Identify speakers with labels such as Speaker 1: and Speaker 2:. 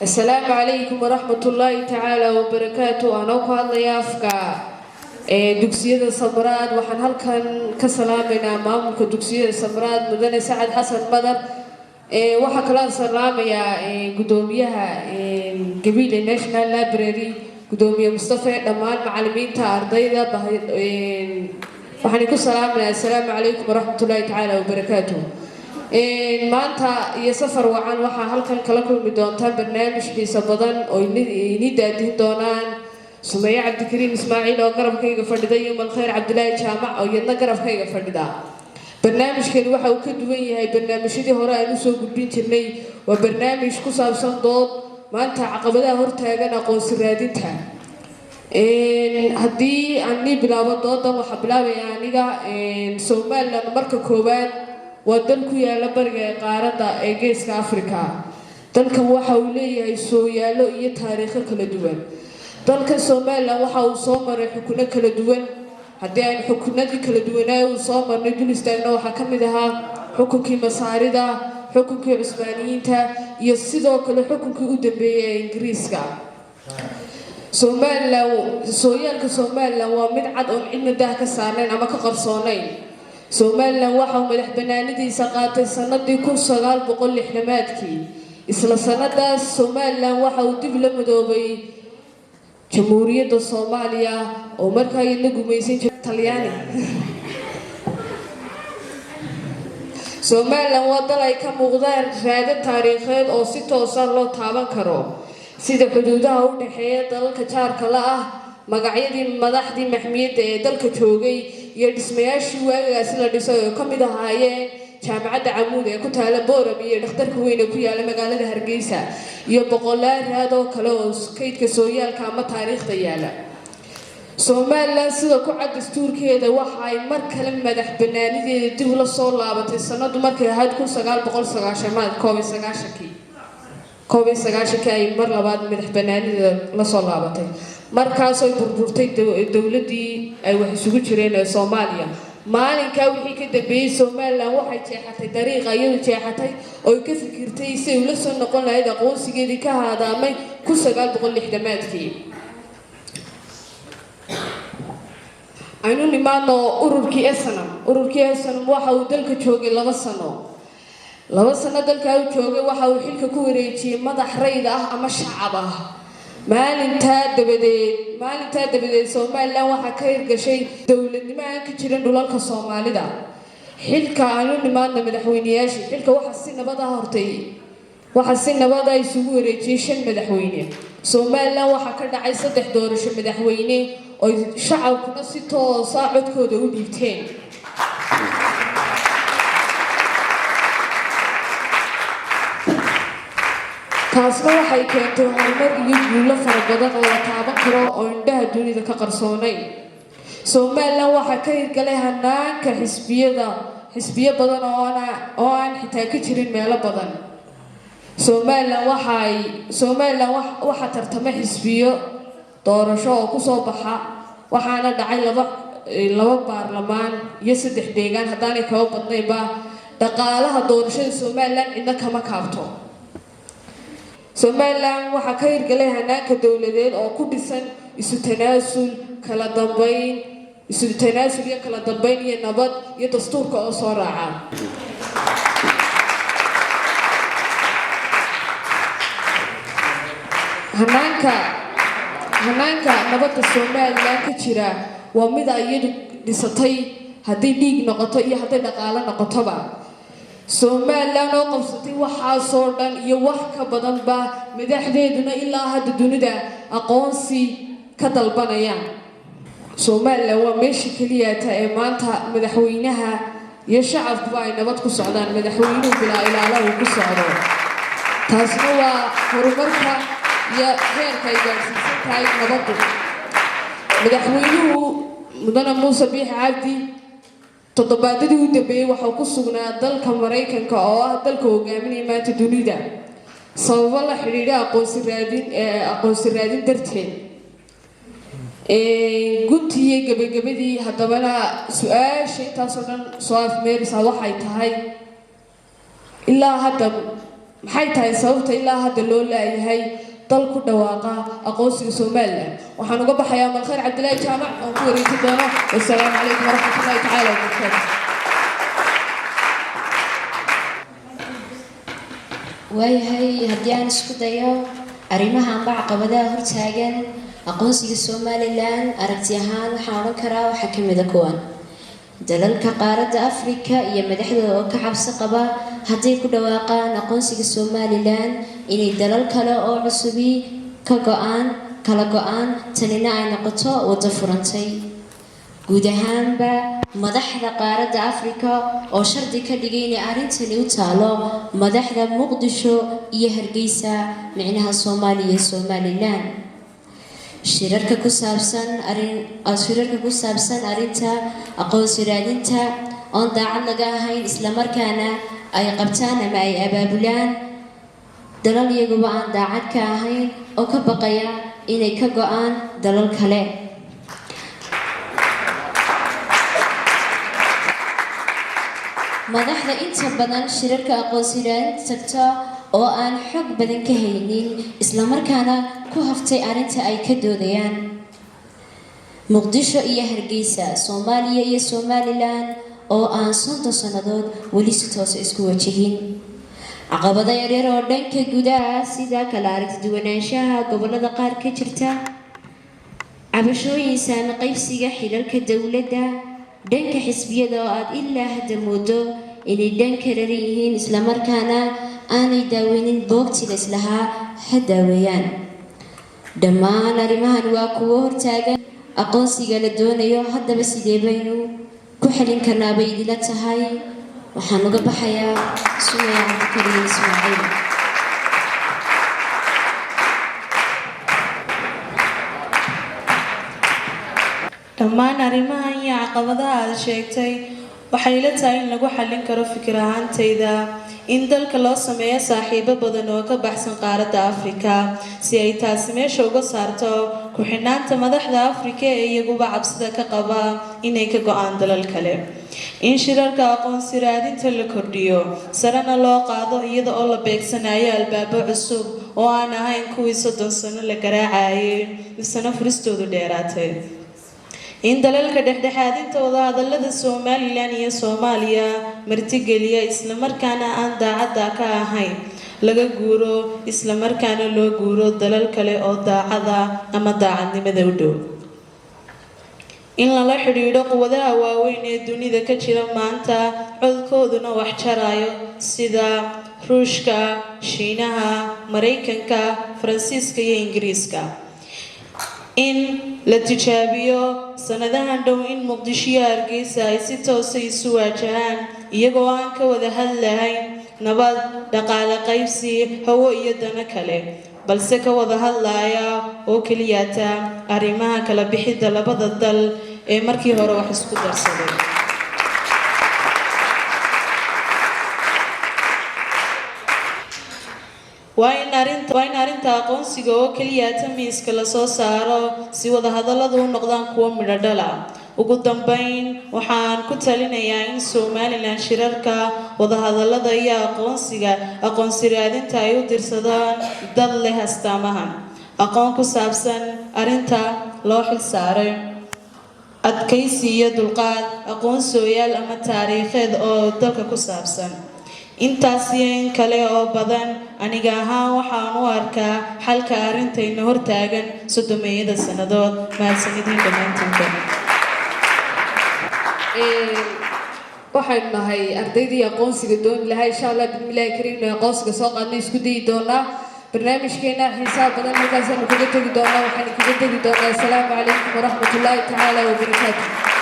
Speaker 1: السلام عليكم ورحمة الله تعالى وبركاته. أنا وقال يافك دكسية الصبرات وحن هالكن كسلامنا مامك دكسية الصبرات مدن سعد حسن بدر وحكلا سلام يا قدوميها قبيلة ناشنال لابراري قدومية مصطفى دمان معلمين تارديدا وحن يكون سلامنا. السلام عليكم ورحمة الله تعالى وبركاته. maanta iyo safar wacan waxaa halkan kala kulmi doontaan barnaamij xiiso badan oo ini daadihin doonaan Sumeeye Cabdikariim Ismaaciil oo garabkayga fadhida iyo Malkhayr Cabdilaahi Jaamac oo iyadna garabkayga fadhida. barnaamijkan waxa uu ka duwan yahay barnaamijyadii hore aan u soo gudbin jirnay. waa barnaamij ku saabsan dood maanta caqabadaha hortaagan aqoonsi raadinta. haddii aan bilaabo doodan waxaa bilaabaya aniga Soomaaliland marka koowaad waa dal ku yaala bariga qaaradda ee geeska Afrika. dalkan waxa uu leeyahay sooyaalo iyo taariikho kala duwan. dalka Soomaaliland waxa uu soo maray xukuno kala duwan. haddii aan xukunadii kala duwanaa uu soo marnay dul istaagna waxaa ka mid ahaa xukunkii Masaarida, xukunkii Cusmaaniyiinta iyo sidoo kale xukunkii u dambeeyay ee Ingiriiska. sooyaalka Soomaaliland waa mid cad oo cidna dah ka saarnayn ama ka qarsoonayn. Soomaaliland waxa uu madax banaanidiisa qaatay sanadii 1960-maadkii. isla sanadaas Soomaaliland waxa uu dib la midoobay Jamhuuriyadda Soomaaliya oo markaa la gumaysan jiray Talyaani. Soomaaliland waa dal ay ka muuqdaan raadad taariikheed oo si toos ah loo taaban karo, sida xuduudaha u dhaxeeya dalalka jaarka la ah, magacyadii madaxdii maxmiyadda ee dalka joogay iyo dhismayaashii waagaasi la dhisay oo ka mid ahaayeen jaamacadda Camuud ee ku taala Booram iyo dhakhtarka weyn ee ku yaala magaalada Hargeysa iyo boqolaal raad oo kale oo kaydka sooyaalka ama taariikhda yaala. Soomaaliland sida ku cad dastuurkeeda waxa ay mar kale madax banaanideeda dib ula soo laabatay sanadu markay ahayd 1990 ay mar labaad madax banaanideeda la soo laabatay. markaas ay burburtay dawladii ay wax isugu jireen ee Soomaaliya. maalinka wixii ka dambeeyay Soomaaliland waxay jeexatay dariiq ayadu jeexatay oo ka fikirtay si uu la soo noqon lahayd aqoonsigeedii ka haadaamay 1960-maadkii. aynu nimaano ururkii SNM waxa uu dalka joogay 2 sano. 2 sano dalka uu joogay waxa uu xilka ku wareejiyay madax rayd ah ama shacab ah. maalinta dabadeed Soomaaliland waxa ka hirgashay dawladnimo aan ka jirin dhulalka Soomaalida. xilka aynu nimaano madaxweynayaasha xilka waxa si nabad ah isugu wareejiyay 5 madaxweyne. Soomaaliland waxa ka dhacay 3 doorasho madaxweyne oo shacabkuna si toos ah codkooda u dhiibteen. taasna waxay keentay horumar iyo guulo fara badan oo la taaban karo oo indhaha dunida ka qarsoonay. Soomaaliland waxa ka hirgalay hanaanka xisbiyo badan oo aan xitaa ka jirin meelo badan. Soomaaliland waxa tartamay xisbiyo doorasho oo ku soo baxa waxaana dhacay laba baarlamaan iyo 3 deegaan haddaanay kaba badnaynba. dhaqaalaha doorashada Soomaaliland cidna kama kaabto. Soomaaliland waxa ka hirgalay hanaanka dawladeed oo ku dhisan isu tanaasul iyo kala dambeyn iyo nabad iyo dastuurka oo soo raaca. hanaanka nabadda Soomaaliland ka jira waa mid ayadu dhisatay haddii dhiig noqoto iyo haddii dhaqaale noqotoba. Soomaaliland oo qabsatay waxaasoo dhan iyo wax ka badanba madaxdeeduna ilaa hadda dunida aqoonsi ka dalbanayaan. Soomaaliland waa meesha kaliya ee maanta madaxweynaha iyo shacabkuba ay nabad ku socdaan. madaxweynuhu bilaa ilaalo ku socdo. taasna waa horumarka iyo heerka ay gaarsiisan tahay nabaddu. madaxweynuhu mudane Muuse Biixi Cabdi toddobaadadii u dambeeyay waxa uu ku sugnaa dalka Mareykanka oo ah dalka hogaaminaya maanta dunida sababo la xiriira aqoonsi raadin darteed. guntiye gabagabadii haddabana su'aasha intaas oo dhan soo afmeeraysa waxay tahay ilaa hadda maxay tahay sababta ilaa hadda loo laayahay dal ku dhawaaqa aqoonsiga Soomaaliland waxaan uga baxayaa Malkhayr Cabdilaahi Jaamac oo ku wareejin doona assalaamu calaykum waraxmatullaahi tacaala wabarakaatuh
Speaker 2: waayahay haddii aan isku dayo arrimaha amba caqabadaha hortaagan aqoonsiga Somaliland aragti ahaan waxaan oran karaa waxaa ka mid ah kuwan dalalka qaaradda Afrika iyo madaxdooda oo ka cabsi qaba haddii ku dhawaaqaan aqoonsiga Somaliland inay dalal kale oo cusubi kala go'aan tanina ay noqoto wada furantay guud ahaanba madaxda qaaradda Afrika oo shardi ka dhigay inay arrintani u taalo madaxda Muqdisho iyo Hargeysa micnaha Soomaaliya iyo Somaliland shirarka ku saabsan arinta aqoonsi raadinta oo daacad laga ahayn isla markaana ay qabtaan ama ay abaabulaan dalal iyaguba aan daacad ka ahayn oo ka baqaya inay ka go'aan dalal kale madaxda inta badan shirarka aqoonsi raadinta tagta oo aan xog badan ka haynin isla markaana ku haftay arinta ay ka doodayaan Muqdisho iyo Hargeysa Soomaaliya iyo Somaliland oo aan 50 sanadood wali si toos isku wajahin caqabado yaryar oo dhanka gudaha sida kala aragti duwanaanshaha gobolada qaar ka jirta cabashooyin saami qaybsiga xilalka dawladda dhanka xisbiyada oo aad ilaa hadda moodo inay dhanka raran yihiin isla markaana aanay daaweynin boogtida islahaa ha daaweeyaan dhammaan arrimahan waa kuwo hortaagan aqoonsiga la doonayo haddaba sidee baynu ku xalin karnaa bay idila tahay waxaan uga baxayaa Sumaya Cabdikariim Ismaaciil
Speaker 3: dhammaan arrimahan iyo caqabadaha aad sheegtay waxay la tahay in lagu xallin karo fikir ahaantayda in dalka loo sameeyo saaxiibo badan oo ka baxsan qaaradda Afrika si ay taasi meesha uga saarto ku xidhnaanta madaxda Afrika ee iyaguba cabsida ka qaba inay ka go'aan dalal kale in shirarka aqoonsi raadinta la kordhiyo sarana loo qaado iyada oo la beegsanayo albaabo cusub oo aan ahayn kuwii 30 sano la garaacayay isna furistoodu dheeraatay in dalalka dhexdhexaadintooda hadallada Somaliland iyo Soomaaliya martigeliya isla markaana aan daacad ka ahayn laga guuro isla markaana loo guuro dalal kale oo daacada ama daacadnimada u dhow in la xiriiro quwadaha waaweyn ee dunida ka jira maanta codkooduna wax jarayo sida Ruushka, Shiinaha, Mareykanka, Faransiiska iyo Ingiriiska in la tijaabiyo sanadahan dhow in Muqdisho iyo Hargeysa ay si toos ah isu waajahaan iyagoo aan ka wada hadlahayn nabad dhaqaale qaybsi hawo iyo dana kale balse ka wada hadlaya oo keliyata arrimaha kala bixida labada dal ee markii hore wax isku darsaday waa in arinta aqoonsiga oo kaliya miiska la soo saaro si wada hadalladu u noqdaan kuwo midho dhal ah ugu dambeyn waxaan ku talinayaa in Somaliland shirarka wada hadallada iyo aqoonsi raadinta ay u dirsadaan dad leh astaamahan aqoon ku saabsan arinta loo xil saaray adkaysi iyo dulqaad aqoon sooyaal ama taariikheed oo dalka ku saabsan intaas in kale oo badan aniga ahaan waxaan u arkaa xalka arintayna hortaagan 30 sanadood mahadsanidin dhamaantiin
Speaker 1: waxaan nahay ardaydii aqoonsiga doon lahaa insha Allah bismillaahi kariim aqoonsiga soo qaadnay isku dayi doonaa barnaamijkeena xisaab badan halkaas aan kaga tagi doonaa waxaan kaga tagi doonaa assalaamu calaykum waraxmatullaahi tacaala wabarakaatuh